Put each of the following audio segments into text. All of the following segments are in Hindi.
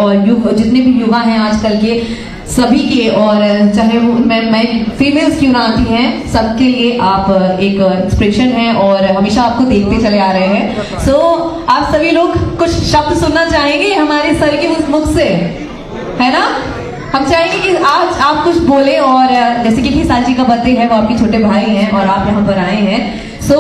और जितने भी युवा हैं आजकल के सभी के, और चाहे वो मैं फीमेल्स क्यों ना आती हैं, सबके लिए आप एक इंस्पिरेशन हैं और हमेशा आपको देखते चले आ रहे हैं। सो आप सभी लोग कुछ शब्द सुनना चाहेंगे हमारे सर के मुख से, है ना? हम चाहेंगे कि आज आप कुछ बोले, और जैसे कि खेसारी जी का बर्थडे है, वो आपके छोटे भाई हैं और आप यहाँ पर आए हैं। सो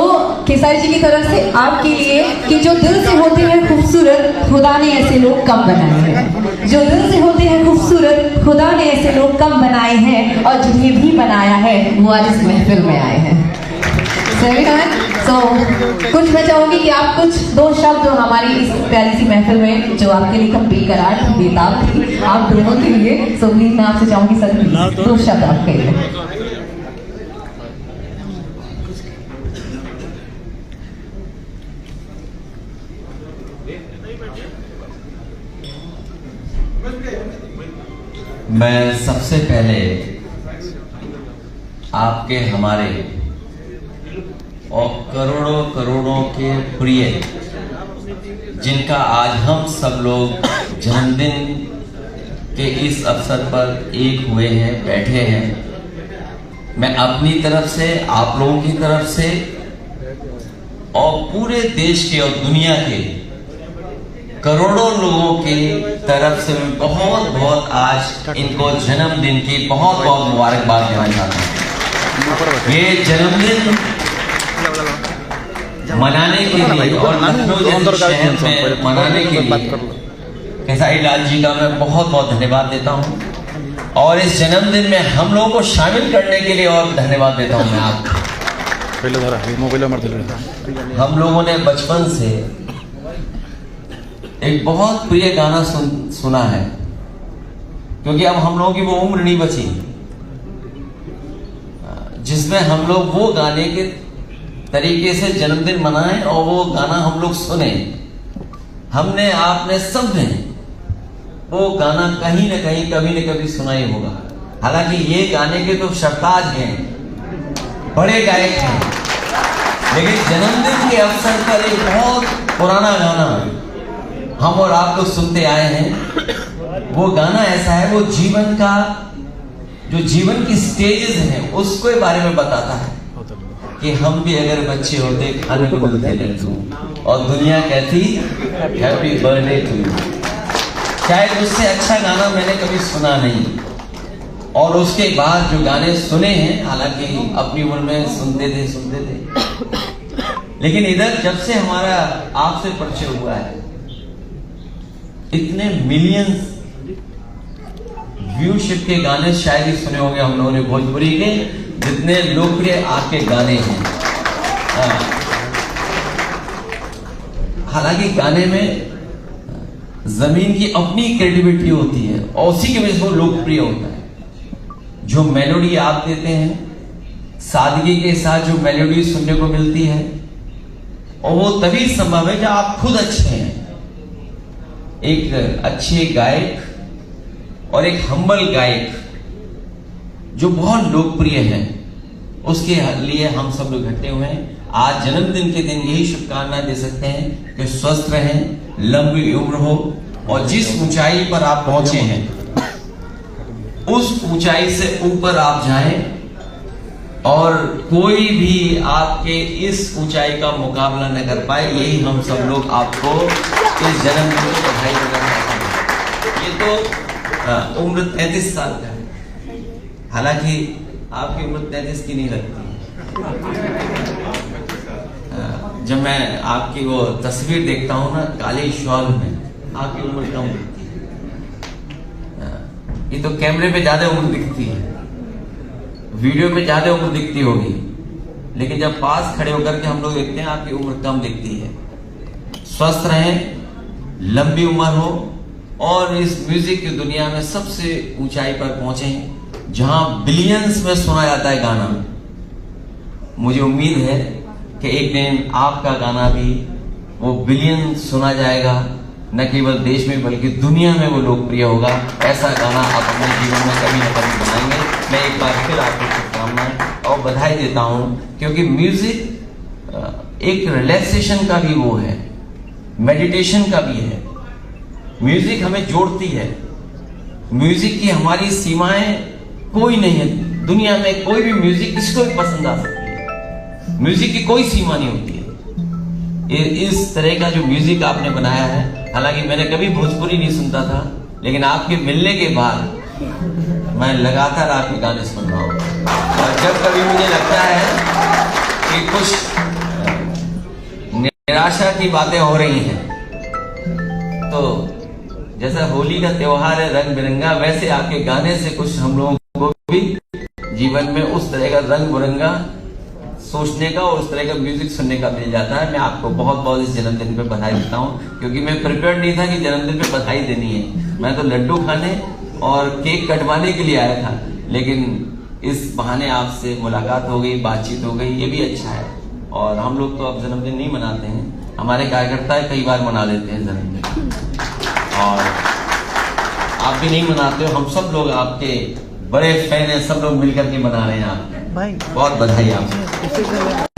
खेसारी जी की तरफ से आपके लिए कि जो दिल से होते हैं खूबसूरत, खुदा ने ऐसे लोग कम बनाए हैं। जो दिल से होते हैं खूबसूरत, खुदा ने ऐसे लोग कम बनाए हैं, और जिन्हें भी बनाया है वो आज इस महफिल में आए हैं। कुछ मैं चाहूंगी कि आप कुछ दो शब्द हमारी इस प्यारी सी महफिल में जो आपके लिए कम बेकरार थी, बेताब थी, आप दोनों के लिए। सो प्लीज मैं आपसे चाहूंगी सर, दो शब्द आपके लिए। मैं सबसे पहले आपके हमारे और करोड़ों करोड़ों के प्रिय, जिनका आज हम सब लोग जन्मदिन के इस अवसर पर एक हुए हैं, बैठे हैं, मैं अपनी तरफ से, आप लोगों की तरफ से और पूरे देश के और दुनिया के करोड़ों लोगों की तरफ से मैं बहुत बहुत आज इनको जन्मदिन की बहुत बहुत मुबारकबाद देना चाहता हूँ। ये जन्मदिन मनाने के लिए और लखनऊ जैसे शहर में मनाने के लिए खेसारी लाल जी का मैं बहुत बहुत धन्यवाद देता हूँ, और इस जन्मदिन में हम लोगों को शामिल करने के लिए और धन्यवाद देता हूँ मैं आपको। हम लोगों ने बचपन से एक बहुत प्रिय गाना सुना है, क्योंकि अब हम लोगों की वो उम्र नहीं बची जिसमें हम लोग वो गाने के तरीके से जन्मदिन मनाएं और वो गाना हम लोग सुने। हमने, आपने, सबने वो गाना कहीं न कहीं कभी न कभी सुना ही होगा। हालांकि ये गाने के तो सरताज हैं, बड़े गायक हैं, लेकिन जन्मदिन के अवसर पर एक बहुत पुराना गाना हम और आप लोग सुनते आए हैं। वो गाना ऐसा है, वो जीवन का, जो जीवन की स्टेजेस हैं उसके बारे में बताता है कि हम भी अगर बच्चे होते खाने को मिलते लड्डू और दुनिया कहती हैप्पी बर्थडे टू यू। शायद उससे अच्छा गाना मैंने कभी सुना नहीं, और उसके बाद जो गाने सुने हैं, हालांकि अपनी उम्र में सुनते थे, लेकिन इधर जब से हमारा आपसे परिचय हुआ है, इतने मिलियंस व्यूशिप के गाने शायद ही सुने होंगे हम लोगों ने भोजपुरी के, जितने लोकप्रिय आपके गाने हैं। हालांकि गाने में जमीन की अपनी क्रिएटिविटी होती है और उसी की वजह से वो लोकप्रिय होता है। जो मेलोडी आप देते हैं, सादगी के साथ जो मेलोडी सुनने को मिलती है, और वो तभी संभव है जब आप खुद अच्छे हैं। एक अच्छे गायक और एक हम्बल गायक जो बहुत लोकप्रिय है, उसके लिए हम सब लोग इकट्ठे हुए हैं। आज जन्मदिन के दिन यही शुभकामनाएं दे सकते हैं कि स्वस्थ रहें, लंबी उम्र हो, और जिस ऊंचाई पर आप पहुंचे हैं उस ऊंचाई से ऊपर आप जाएं, और कोई भी आपके इस ऊंचाई का मुकाबला न कर पाए। यही हम सब लोग आपको इस जन्मदिन की बधाई देना चाहते हैं। ये तो उम्र 33 साल का है, हालांकि आपकी उम्र 33 की नहीं लगती। जब मैं आपकी वो तस्वीर देखता हूँ ना काले शॉल में, आपकी उम्र कम दिखती है। ये तो कैमरे पे ज्यादा उम्र दिखती है, वीडियो में ज्यादा उम्र दिखती होगी, लेकिन जब पास खड़े होकर के हम लोग देखते हैं आपकी उम्र कम दिखती है। स्वस्थ रहें, लंबी उम्र हो, और इस म्यूजिक की दुनिया में सबसे ऊंचाई पर पहुंचे, जहां बिलियंस में सुना जाता है गाना। मुझे उम्मीद है कि एक दिन आपका गाना भी वो बिलियन सुना जाएगा, न केवल देश में बल्कि दुनिया में वो लोकप्रिय होगा। ऐसा गाना आप अपने जीवन में कभी न कभी बनाएंगे। मैं एक बार फिर आपको शुभकामनाएं और बधाई देता हूं, क्योंकि म्यूजिक एक रिलैक्सेशन का भी वो है, मेडिटेशन का भी है। म्यूजिक हमें जोड़ती है। म्यूजिक की हमारी सीमाएं कोई नहीं है। दुनिया में कोई भी म्यूजिक किसको भी पसंद आ सकती है। म्यूजिक की कोई सीमा नहीं होती है। इस तरह का जो म्यूजिक आपने बनाया है, हालांकि मैंने कभी भोजपुरी नहीं सुनता था, लेकिन आपके मिलने के बाद मैं लगातार आपके गाने सुन रहा हूँ। और जब कभी मुझे लगता है कि कुछ निराशा की बातें हो रही हैं, तो जैसा होली का त्योहार है रंग बिरंगा, वैसे आपके गाने से कुछ हम लोगों को भी जीवन में उस तरह का रंग बिरंगा सोचने का और उस तरह का म्यूजिक सुनने का मिल जाता है। मैं आपको बहुत बहुत इस जन्मदिन पे बधाई देता हूँ, क्योंकि मैं प्रिपेयर नहीं था कि जन्मदिन पे बधाई देनी है। मैं तो लड्डू खाने और केक कटवाने के लिए आया था, लेकिन इस बहाने आपसे मुलाकात हो गई, बातचीत हो गई, ये भी अच्छा है। और हम लोग तो अब जन्मदिन नहीं मनाते हैं, हमारे कार्यकर्ता कई बार मना लेते हैं जन्मदिन, और आप भी नहीं मनाते हो। हम सब लोग आपके बड़े फैन हैं, सब लोग मिलकर के मना रहे हैं। आप बहुत बधाई आपको।